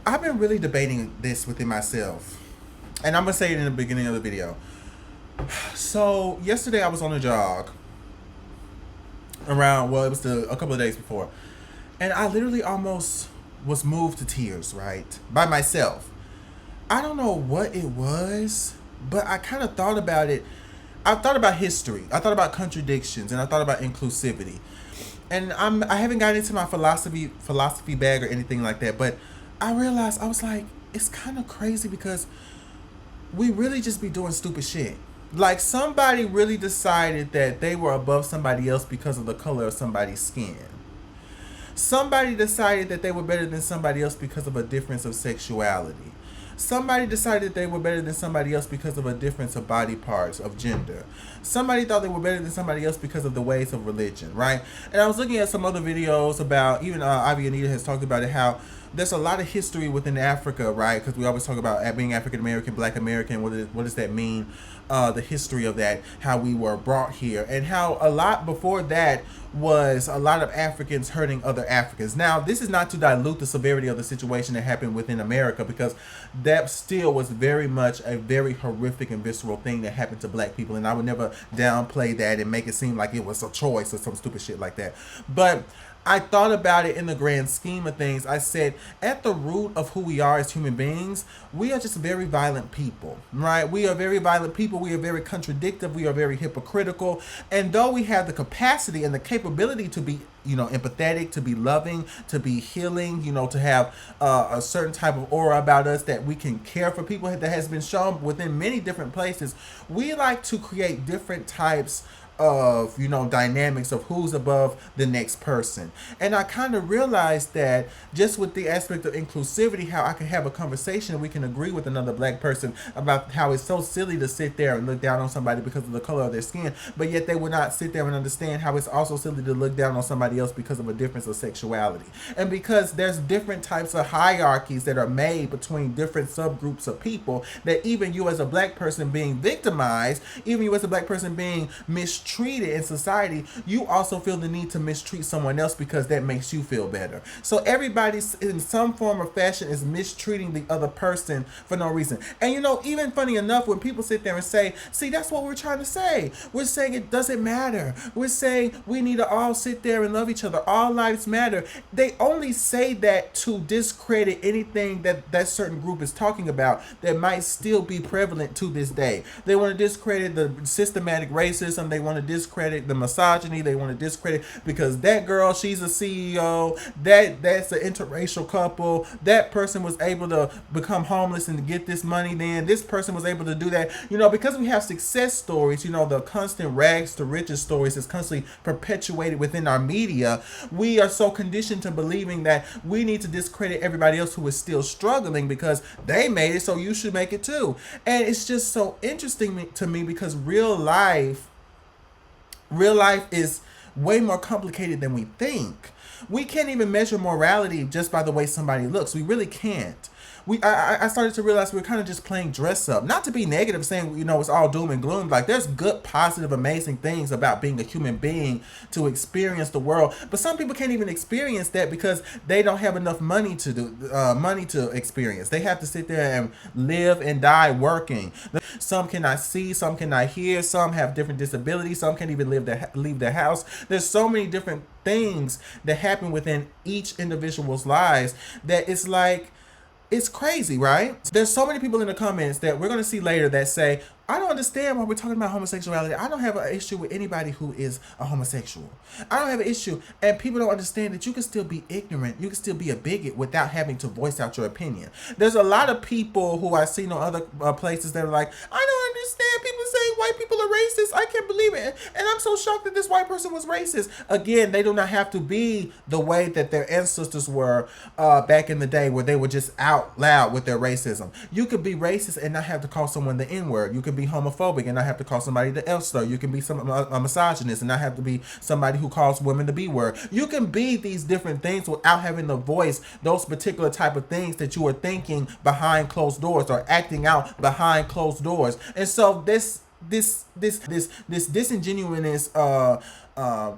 I've been really debating this within myself, and I'm gonna say it in the beginning of the video. So yesterday I was on a jog around. Well, it was a couple of days before, and I literally almost was moved to tears. Right, by myself. I don't know what it was, but I kind of thought about it. I thought about history. I thought about contradictions, and I thought about inclusivity. And I haven't gotten into my philosophy bag or anything like that, but I realized I was like, it's kind of crazy because we really just be doing stupid shit. Like somebody really decided that they were above somebody else because of the color of somebody's skin. Somebody decided that they were better than somebody else because of a difference of sexuality. Somebody decided they were better than somebody else because of a difference of body parts, of gender. Somebody thought they were better than somebody else because of the ways of religion, right? And I was looking at some other videos about, even Ivy Anita has talked about it, how there's a lot of history within Africa, right? Because we always talk about being African American, Black American. What does that mean? The history of that, how we were brought here, and how a lot before that was a lot of Africans hurting other Africans. Now, this is not to dilute the severity of the situation that happened within America, because that still was very much a very horrific and visceral thing that happened to Black people, and I would never downplay that and make it seem like it was a choice or some stupid shit like that. But I thought about it in the grand scheme of things. I said, at the root of who we are as human beings, we are just very violent people, right? We are very violent people. We are very contradictory. We are very hypocritical. And though we have the capacity and the capability to be, empathetic, to be loving, to be healing, to have a certain type of aura about us that we can care for people, that has been shown within many different places, we like to create different types of dynamics of who's above the next person. And I kind of realized that just with the aspect of inclusivity, how I can have a conversation and we can agree with another Black person about how it's so silly to sit there and look down on somebody because of the color of their skin, but yet they would not sit there and understand how it's also silly to look down on somebody else because of a difference of sexuality. And because there's different types of hierarchies that are made between different subgroups of people, that even you as a Black person being victimized, even you as a Black person being mistreated in society, you also feel the need to mistreat someone else because that makes you feel better. So everybody in some form or fashion is mistreating the other person for no reason. And even funny enough, when people sit there and say, see, that's what we're trying to say. We're saying it doesn't matter. We're saying we need to all sit there and love each other. All lives matter. They only say that to discredit anything that certain group is talking about that might still be prevalent to this day. They want to discredit the systematic racism. They want to discredit the misogyny. They want to discredit because that girl, she's a CEO. That's an interracial couple. That person was able to become homeless and to get this money. Then this person was able to do that. Because we have success stories. The constant rags to riches stories is constantly perpetuated within our media. We are so conditioned to believing that we need to discredit everybody else who is still struggling because they made it, so you should make it too. And it's just so interesting to me because real life is way more complicated than we think. We can't even measure morality just by the way somebody looks. We really can't. I started to realize we're kind of just playing dress up. Not to be negative, saying, it's all doom and gloom. Like, there's good, positive, amazing things about being a human being to experience the world. But some people can't even experience that because they don't have enough money to experience. They have to sit there and live and die working. Some cannot see, some cannot hear, some have different disabilities, some can't even leave their house. There's so many different things that happen within each individual's lives that it's like, it's crazy, right? There's so many people in the comments that we're going to see later that say, I don't understand why we're talking about homosexuality. I don't have an issue with anybody who is a homosexual. I don't have an issue. And people don't understand that you can still be ignorant. You can still be a bigot without having to voice out your opinion. There's a lot of people who I've seen on other places that are like, I don't understand. People say white people are racist. I can't believe it. And I'm so shocked that this white person was racist. Again, they do not have to be the way that their ancestors were back in the day where they were just out loud with their racism. You could be racist and not have to call someone the N-word. You could be homophobic and not have to call somebody the F slur. You can be a misogynist and not have to be somebody who calls women the B word. You can be these different things without having to voice those particular type of things that you are thinking behind closed doors or acting out behind closed doors. And so this this disingenuous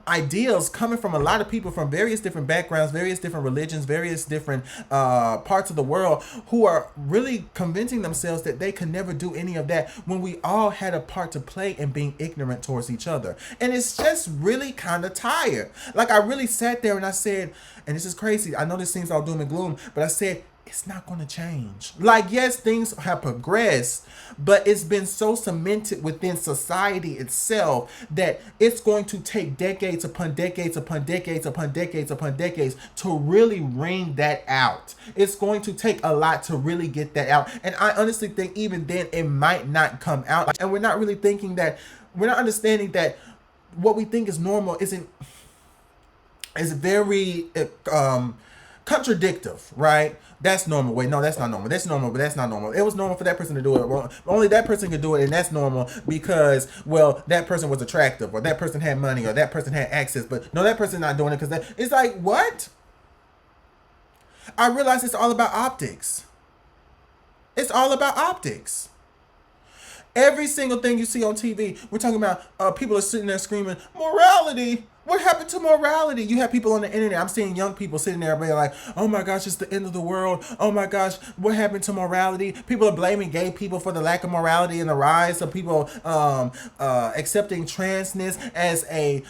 ideals coming from a lot of people from various different backgrounds, various different religions, various different parts of the world, who are really convincing themselves that they can never do any of that, when we all had a part to play in being ignorant towards each other. And it's just really kind of tired. Like, I really sat there and I said, and this is crazy, I know this seems all doom and gloom, but I said, it's not going to change. Like, yes, things have progressed, but it's been so cemented within society itself that it's going to take decades upon decades upon decades upon decades upon decades to really wring that out. It's going to take a lot to really get that out. And I honestly think even then it might not come out. And we're not really thinking that, we're not understanding that what we think is normal is very contradictive, right? That's normal. Wait, no, that's not normal. That's normal, but that's not normal. It was normal for that person to do it. Well, only that person could do it, and that's normal because, well, that person was attractive, or that person had money, or that person had access. But no, that person's not doing it because that. It's like, what? I realize it's all about optics. It's all about optics. Every single thing you see on TV, we're talking about people are sitting there screaming, morality. What happened to morality? You have people on the internet. I'm seeing young people sitting there being like, oh my gosh, it's the end of the world. Oh my gosh, what happened to morality? People are blaming gay people for the lack of morality and the rise of people accepting transness as a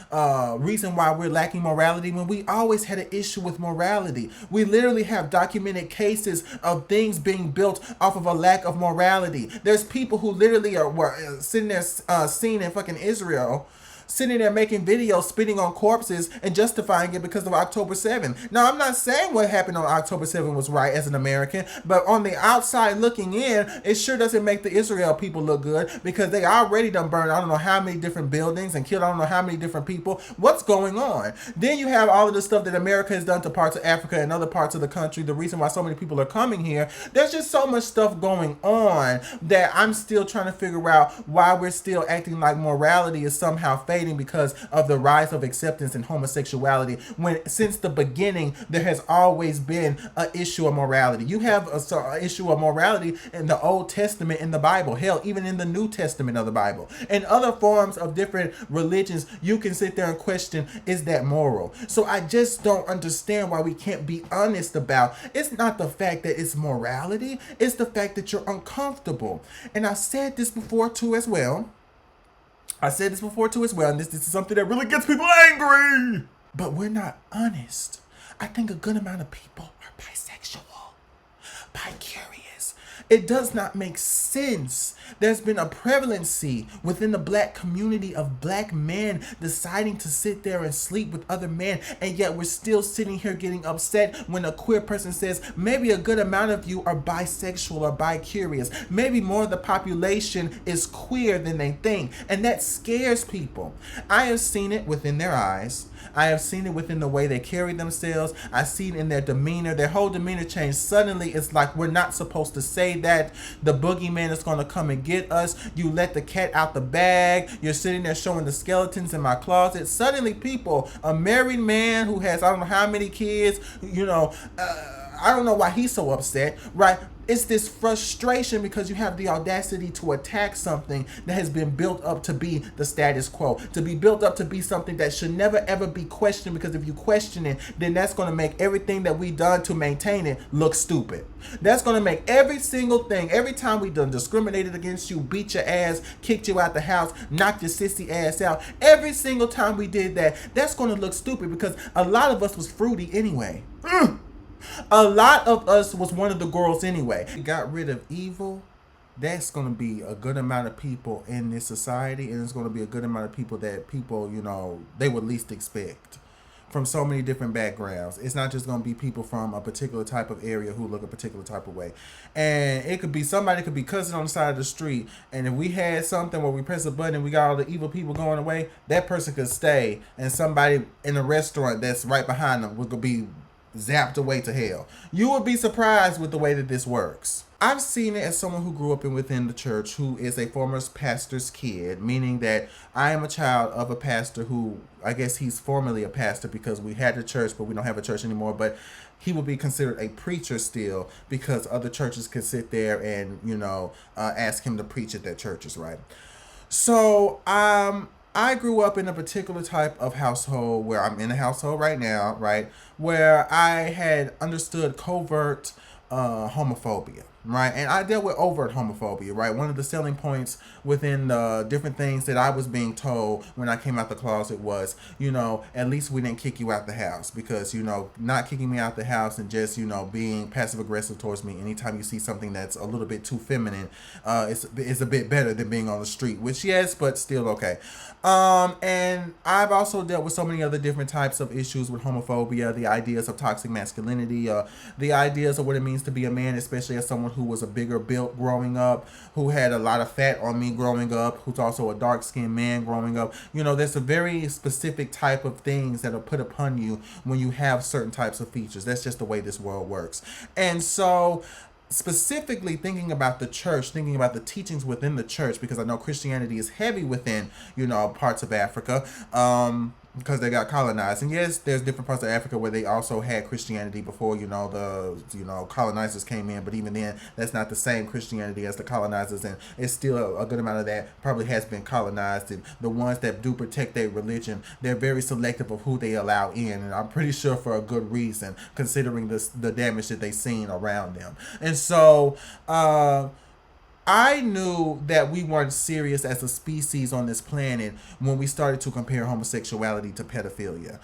reason why we're lacking morality, when we always had an issue with morality. We literally have documented cases of things being built off of a lack of morality. There's people who literally were sitting there seen in fucking Israel, sitting there making videos, spitting on corpses and justifying it because of October 7th. Now, I'm not saying what happened on October 7th was right as an American, but on the outside looking in, it sure doesn't make the Israel people look good, because they already done burned I don't know how many different buildings and killed I don't know how many different people. What's going on? Then you have all of the stuff that America has done to parts of Africa and other parts of the country, the reason why so many people are coming here. There's just so much stuff going on that I'm still trying to figure out why we're still acting like morality is somehow fading because of the rise of acceptance in homosexuality, when since the beginning there has always been an issue of morality. You have an issue of morality in the Old Testament in the Bible, hell, even in the New Testament of the Bible, and other forms of different religions. You can sit there and question, is that moral? So I just don't understand why we can't be honest about, it's not the fact that it's morality, it's the fact that you're uncomfortable. And I said this before too as well, and this is something that really gets people angry. But we're not honest. I think a good amount of people are bisexual, bi-curious. It does not make sense. There's been a prevalency within the black community of black men deciding to sit there and sleep with other men, and yet we're still sitting here getting upset when a queer person says maybe a good amount of you are bisexual or bi-curious. Maybe more of the population is queer than they think, and that scares people. I have seen it within their eyes. I have seen it within the way they carry themselves. I've seen it in their demeanor. Their whole demeanor changed. Suddenly, it's like we're not supposed to say that. The boogeyman is going to come and get us. You let the cat out the bag. You're sitting there showing the skeletons in my closet. Suddenly, people, a married man who has I don't know how many kids, I don't know why he's so upset, right? It's this frustration because you have the audacity to attack something that has been built up to be the status quo, to be built up to be something that should never ever be questioned, because if you question it, then that's going to make everything that we done to maintain it look stupid. That's going to make every single thing, every time we done discriminated against you, beat your ass, kicked you out the house, knocked your sissy ass out, every single time we did that, that's going to look stupid because a lot of us was fruity anyway. A lot of us was one of the girls anyway. We got rid of evil. That's going to be a good amount of people in this society, and it's going to be a good amount of people that people, they would least expect from so many different backgrounds. It's not just going to be people from a particular type of area who look a particular type of way. And it could be somebody could be cussing on the side of the street, and if we had something where we press a button and we got all the evil people going away, that person could stay, and somebody in a restaurant that's right behind them would be zapped away to hell. You would be surprised with the way that this works. I've seen it as someone who grew up within the church, who is a former pastor's kid, meaning that I am a child of a pastor who, I guess he's formerly a pastor because we had a church, but we don't have a church anymore. But he would be considered a preacher still because other churches could sit there and, ask him to preach at their churches, right? So, I grew up in a particular type of household where I'm in a household right now, right, where I had understood covert homophobia, right, and I dealt with overt homophobia, right. One of the selling points within the different things that I was being told when I came out the closet was, at least we didn't kick you out the house because, not kicking me out the house and just, being passive aggressive towards me anytime you see something that's a little bit too feminine, it's a bit better than being on the street, which yes, but still okay. And I've also dealt with so many other different types of issues with homophobia, the ideas of toxic masculinity, the ideas of what it means to be a man, especially as someone who was a bigger built growing up, who had a lot of fat on me growing up, who's also a dark skinned man growing up. There's a very specific type of things that are put upon you when you have certain types of features. That's just the way this world works. And so, specifically thinking about the church, thinking about the teachings within the church, because I know Christianity is heavy within, parts of Africa, because they got colonized. And yes, there's different parts of Africa where they also had Christianity before, the colonizers came in. But even then, that's not the same Christianity as the colonizers. And it's still a good amount of that probably has been colonized. And the ones that do protect their religion, they're very selective of who they allow in. And I'm pretty sure for a good reason, considering the damage that they've seen around them. And so, I knew that we weren't serious as a species on this planet when we started to compare homosexuality to pedophilia.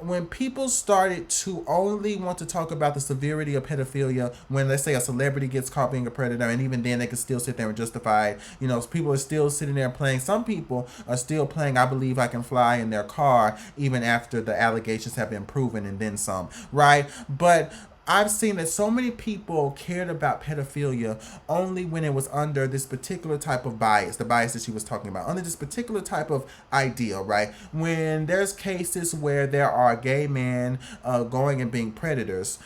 When people started to only want to talk about the severity of pedophilia when, let's say, a celebrity gets caught being a predator, and even then they can still sit there and justify it. People are still sitting there playing. Some people are still playing I Believe I Can Fly in their car even after the allegations have been proven and then some, right? But I've seen that so many people cared about pedophilia only when it was under this particular type of bias, the bias that she was talking about, under this particular type of ideal, right? When there's cases where there are gay men going and being predators,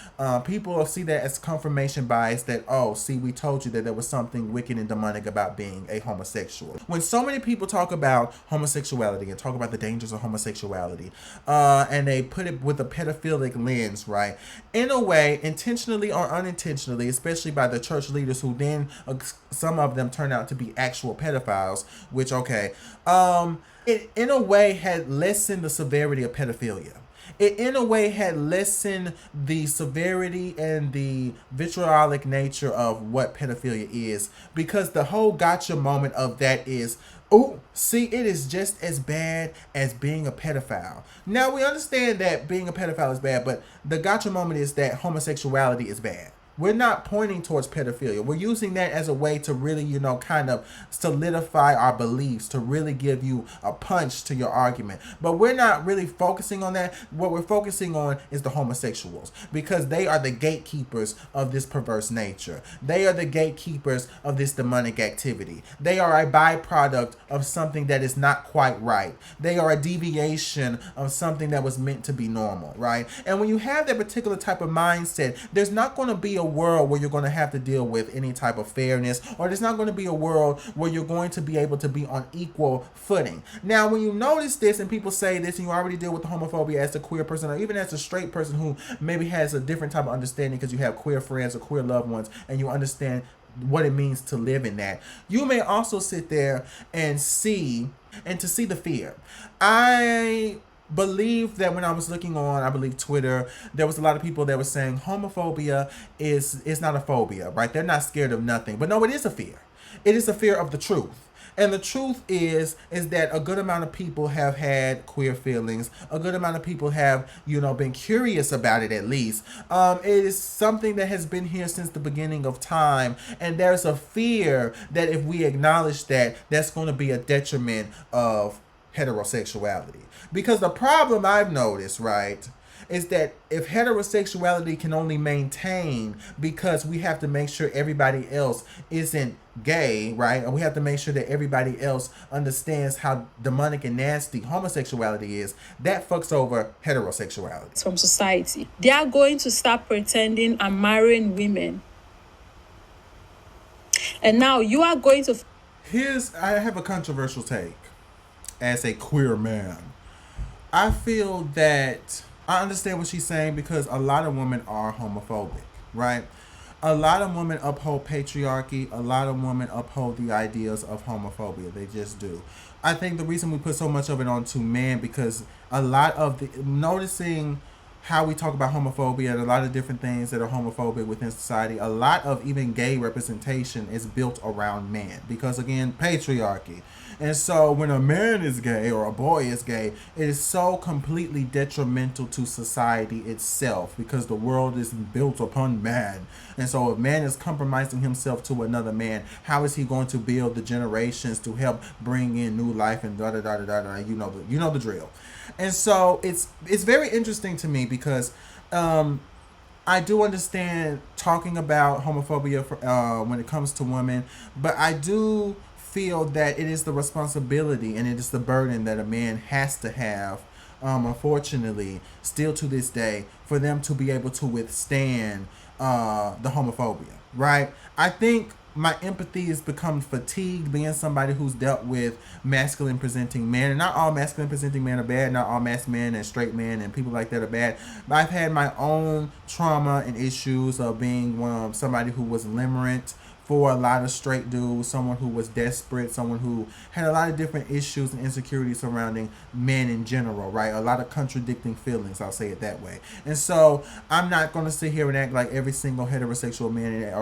people see that as confirmation bias that, oh, see, we told you that there was something wicked and demonic about being a homosexual. When so many people talk about homosexuality and talk about the dangers of homosexuality, and they put it with a pedophilic lens, right? In a way, intentionally or unintentionally, especially by the church leaders who then, some of them turn out to be actual pedophiles, which, okay, it in a way had lessened the severity of pedophilia. It in a way had lessened the severity and the vitriolic nature of what pedophilia is, because the whole gotcha moment of that is, oh, see, it is just as bad as being a pedophile. Now, we understand that being a pedophile is bad, but the gotcha moment is that homosexuality is bad. We're not pointing towards pedophilia. We're using that as a way to really, kind of solidify our beliefs, to really give you a punch to your argument. But we're not really focusing on that. What we're focusing on is the homosexuals, because they are the gatekeepers of this perverse nature. They are the gatekeepers of this demonic activity. They are a byproduct of something that is not quite right. They are a deviation of something that was meant to be normal, right? And when you have that particular type of mindset, there's not going to be a world where you're going to have to deal with any type of fairness, or there's not going to be a world where you're going to be able to be on equal footing. Now, when you notice this and people say this, and you already deal with the homophobia as a queer person, or even as a straight person who maybe has a different type of understanding because you have queer friends or queer loved ones, and you understand what it means to live in that, you may also sit there and see the fear. I believe that when I was looking on, I believe Twitter, there was a lot of people that were saying homophobia is not a phobia, right? They're not scared of nothing. But no, it is a fear. It is a fear of the truth. And the truth is that a good amount of people have had queer feelings. A good amount of people have, been curious about it at least. It is something that has been here since the beginning of time. And there's a fear that if we acknowledge that, that's going to be a detriment of heterosexuality. Because the problem I've noticed, right, is that if heterosexuality can only maintain because we have to make sure everybody else isn't gay, right? And we have to make sure that everybody else understands how demonic and nasty homosexuality is, that fucks over heterosexuality. From society. They are going to start pretending and marrying women. And now you are going to... I have a controversial take as a queer man. I feel that I understand what she's saying because a lot of women are homophobic, right? a lot of women uphold patriarchy. A lot of women uphold the ideas of homophobia. They just do. I think the reason we put so much of it onto men because a lot of the noticing how we talk about homophobia and a lot of different things that are homophobic within society, a lot of even gay representation is built around men because again, patriarchy. And so when a man is gay or a boy is gay, it is so completely detrimental to society itself because the world is built upon man. And so if man is compromising himself to another man, how is he going to build the generations to help bring in new life and da da da da da da? You know the drill. And so it's very interesting to me because I do understand talking about homophobia when it comes to women, but I do feel that it is the responsibility and it is the burden that a man has to have, unfortunately, still to this day, for them to be able to withstand the homophobia, right? I think my empathy has become fatigued being somebody who's dealt with masculine presenting men. And not all masculine presenting men are bad. Not all masked men and straight men and people like that are bad. But I've had my own trauma and issues of being somebody who was limerent for a lot of straight dudes, someone who was desperate, someone who had a lot of different issues and insecurities surrounding men in general, right? A lot of contradicting feelings, I'll say it that way. And so I'm not going to sit here and act like every single heterosexual man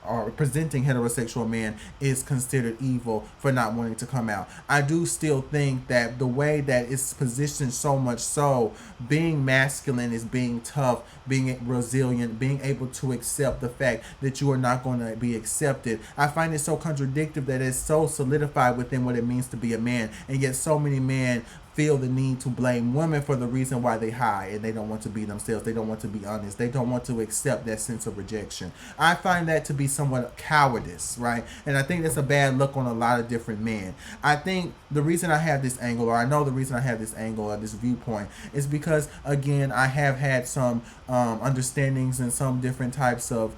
or presenting heterosexual man is considered evil for not wanting to come out. I do still think that the way that it's positioned so much so, being masculine is being tough, being resilient, being able to accept the fact that you are not going to be accepted. I find it so contradictory that it's so solidified within what it means to be a man, and yet so many men feel the need to blame women for the reason why they hide and they don't want to be themselves. They don't want to be honest. They don't want to accept that sense of rejection. I find that to be somewhat cowardice, right? And I think that's a bad look on a lot of different men. I think the reason I have this angle, or I know the reason I have this angle or this viewpoint, is because, again, I have had some understandings and some different types of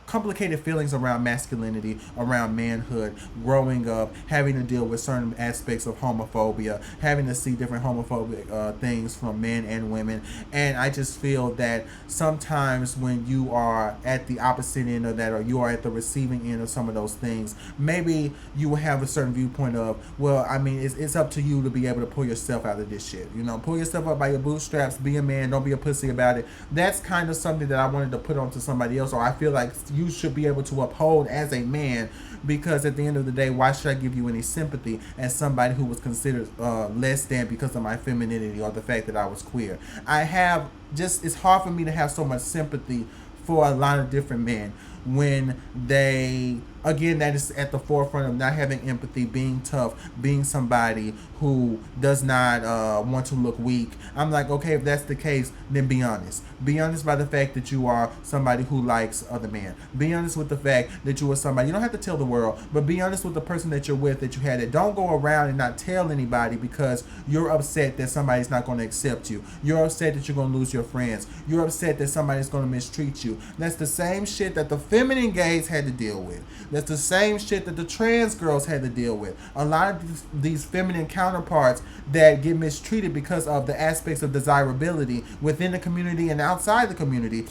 complicated feelings around masculinity, around manhood, growing up, having to deal with certain aspects of homophobia, having to see different homophobic things from men and women. And I just feel that sometimes when you are at the opposite end of that, or you are at the receiving end of some of those things, maybe you will have a certain viewpoint of, well, I mean, it's up to you to be able to pull yourself out of this shit. You know, pull yourself up by your bootstraps, be a man, don't be a pussy about it. That's kind of something that I wanted to put onto somebody else, or I feel like you should be able to uphold as a man, because at the end of the day, why should I give you any sympathy as somebody who was considered less than because of my femininity or the fact that I was queer? It's hard for me to have so much sympathy for a lot of different men when they, again, that is at the forefront of not having empathy, being tough, being somebody who does not want to look weak. I'm like, okay, if that's the case, then be honest. Be honest by the fact that you are somebody who likes other men. Be honest with the fact that you are somebody, you don't have to tell the world, but be honest with the person that you're with, that you had it. Don't go around and not tell anybody because you're upset that somebody's not going to accept you. You're upset that you're going to lose your friends. You're upset that somebody's going to mistreat you. That's the same shit that the feminine gays had to deal with. That's the same shit that the trans girls had to deal with. A lot of these feminine counterparts that get mistreated because of the aspects of desirability within the community and outside the community.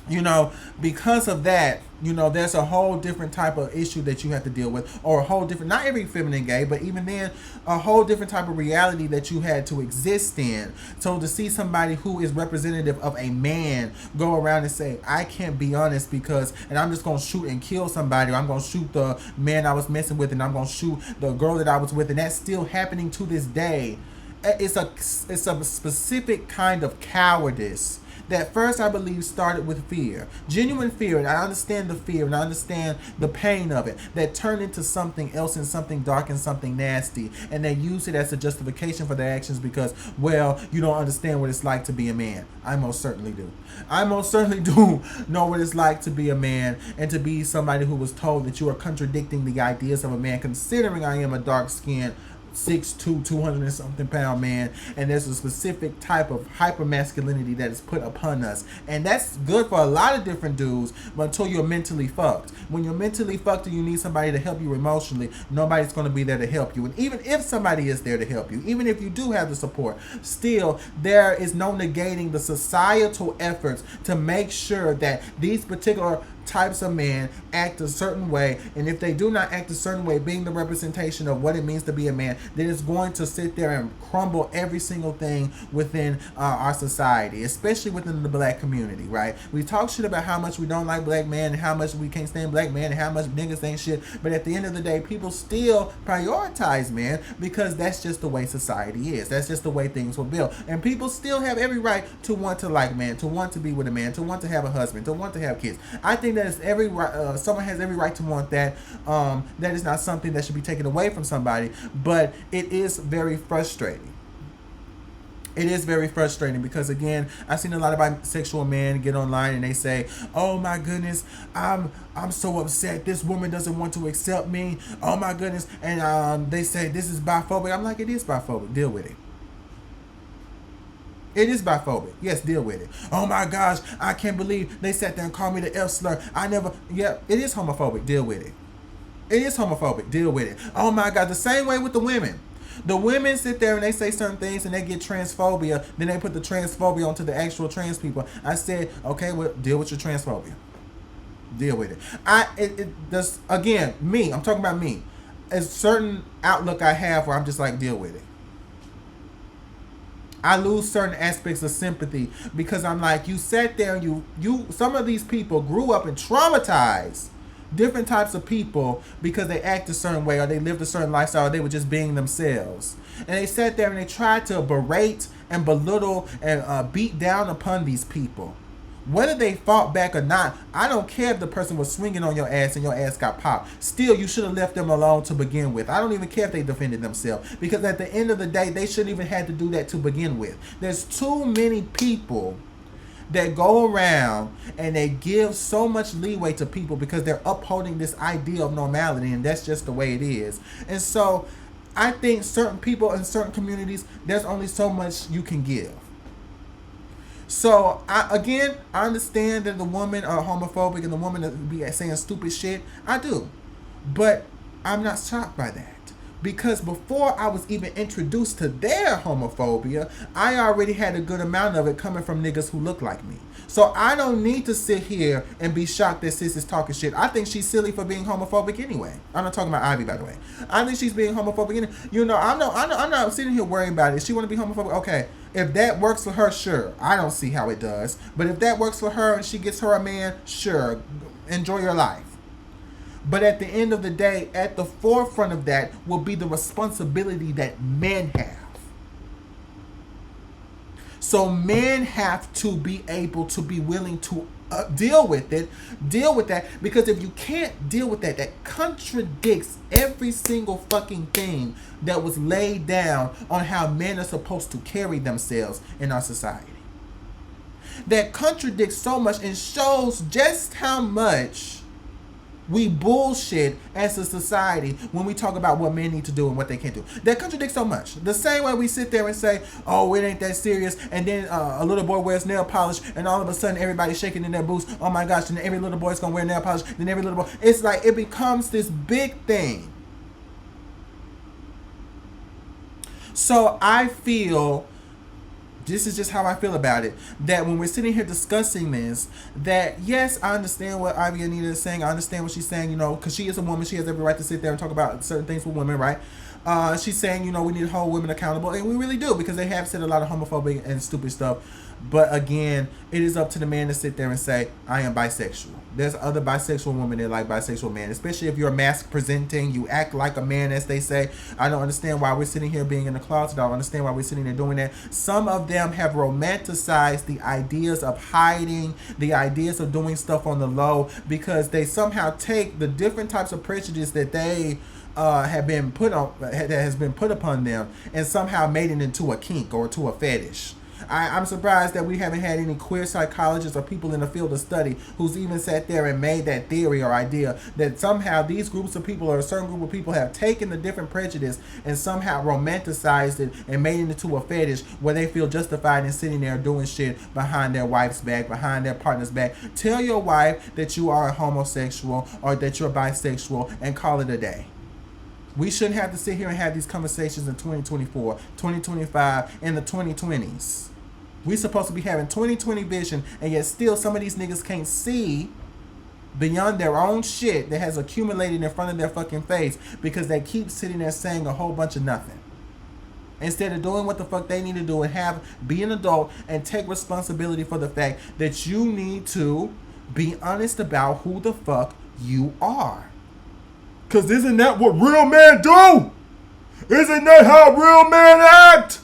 You know, because of that, you know, there's a whole different type of issue that you have to deal with, or a whole different, not every feminine gay, but even then, a whole different type of reality that you had to exist in. So to see somebody who is representative of a man go around and say, I can't be honest because, and I'm just going to shoot and kill somebody, or I'm going to shoot the man I was messing with, and I'm going to shoot the girl that I was with, and that's still happening to this day. It's a specific kind of cowardice that first I believe started with fear, genuine fear, and I understand the fear and I understand the pain of it, that turned into something else and something dark and something nasty, and they use it as a justification for their actions because, well, you don't understand what it's like to be a man. I most certainly do. I most certainly do know what it's like to be a man and to be somebody who was told that you are contradicting the ideas of a man, considering I am a dark-skinned 6'2", 200 and something pound man, and there's a specific type of hyper masculinity that is put upon us, and that's good for a lot of different dudes. But until you're mentally fucked, when you're mentally fucked and you need somebody to help you emotionally, nobody's going to be there to help you. And even if somebody is there to help you, even if you do have the support, still there is no negating the societal efforts to make sure that these particular types of men act a certain way, and if they do not act a certain way, being the representation of what it means to be a man, then it's going to sit there and crumble every single thing within our society, especially within the black community, right? We talk shit about how much we don't like black men and how much we can't stand black men and how much niggas ain't shit, but at the end of the day, people still prioritize men because that's just the way society is. That's just the way things were built, and people still have every right to want to like man, to want to be with a man, to want to have a husband, to want to have kids. I think that is every someone has every right to want that. That is not something that should be taken away from somebody, but it is very frustrating. It is very frustrating because, again, I've seen a lot of bisexual men get online and they say, "Oh my goodness, I'm so upset. This woman doesn't want to accept me. Oh my goodness," and they say this is biphobic. I'm like, it is biphobic. Deal with it. It is biphobic. Yes, deal with it. Oh my gosh, I can't believe they sat there and called me the F slur. I never. Yeah, it is homophobic. Deal with it. It is homophobic. Deal with it. Oh my God, the same way with the women. The women sit there and they say certain things and they get transphobia. Then they put the transphobia onto the actual trans people. I said, okay, well, deal with your transphobia. Deal with it. Does again, me. I'm talking about me. A certain outlook I have where I'm just like, deal with it. I lose certain aspects of sympathy because I'm like, you sat there and you some of these people grew up and traumatized different types of people because they act a certain way or they lived a certain lifestyle or they were just being themselves. And they sat there and they tried to berate and belittle and beat down upon these people. Whether they fought back or not, I don't care if the person was swinging on your ass and your ass got popped. Still, you should have left them alone to begin with. I don't even care if they defended themselves because at the end of the day, they shouldn't even have to do that to begin with. There's too many people that go around and they give so much leeway to people because they're upholding this idea of normality, and that's just the way it is. And so I think certain people in certain communities, there's only so much you can give. So, I understand that the women are homophobic and the women that be saying stupid shit. I do. But I'm not shocked by that. Because before I was even introduced to their homophobia, I already had a good amount of it coming from niggas who look like me. So I don't need to sit here and be shocked that sis is talking shit. I think she's silly for being homophobic anyway. I'm not talking about Ivy, by the way. I think she's being homophobic anyway. You know, I'm not sitting here worrying about it. If she want to be homophobic, okay. If that works for her, sure. I don't see how it does. But if that works for her and she gets her a man, sure. Enjoy your life. But at the end of the day, at the forefront of that will be the responsibility that men have. So men have to be able to be willing to deal with that, because if you can't deal with that, that contradicts every single fucking thing that was laid down on how men are supposed to carry themselves in our society. That contradicts so much and shows just how much we bullshit as a society when we talk about what men need to do and what they can't do. That contradicts so much. The same way we sit there and say, oh, it ain't that serious, and then a little boy wears nail polish, and all of a sudden everybody's shaking in their boots. Oh my gosh, and every little boy's gonna wear nail polish, then every little boy. It's like it becomes this big thing. So I feel, this is just how I feel about it, that when we're sitting here discussing this, that yes, I understand what Ivy Anita is saying. I understand what she's saying, you know, because she is a woman. She has every right to sit there and talk about certain things with women, right? She's saying, you know, we need to hold women accountable, and we really do, because they have said a lot of homophobic and stupid stuff. But again, it is up to the man to sit there and say, I am bisexual. There's other bisexual women that like bisexual men, especially if you're mask presenting, you act like a man, as they say. I don't understand why we're sitting here being in the closet. I don't understand why we're sitting there doing that. Some of them have romanticized the ideas of hiding, the ideas of doing stuff on the low, because they somehow take the different types of prejudice that they have been put on, that has been put upon them, and somehow made it into a kink or to a fetish. I'm surprised that we haven't had any queer psychologists or people in the field of study who's even sat there and made that theory or idea that somehow these groups of people or a certain group of people have taken the different prejudice and somehow romanticized it and made it into a fetish where they feel justified in sitting there doing shit behind their wife's back, behind their partner's back. Tell your wife that you are a homosexual or that you're bisexual and call it a day. We shouldn't have to sit here and have these conversations in 2024, 2025, and the 2020s. We supposed to be having 2020 vision, and yet still some of these niggas can't see beyond their own shit that has accumulated in front of their fucking face because they keep sitting there saying a whole bunch of nothing. Instead of doing what the fuck they need to do and be an adult and take responsibility for the fact that you need to be honest about who the fuck you are. Cause isn't that what real men do? Isn't that how real men act?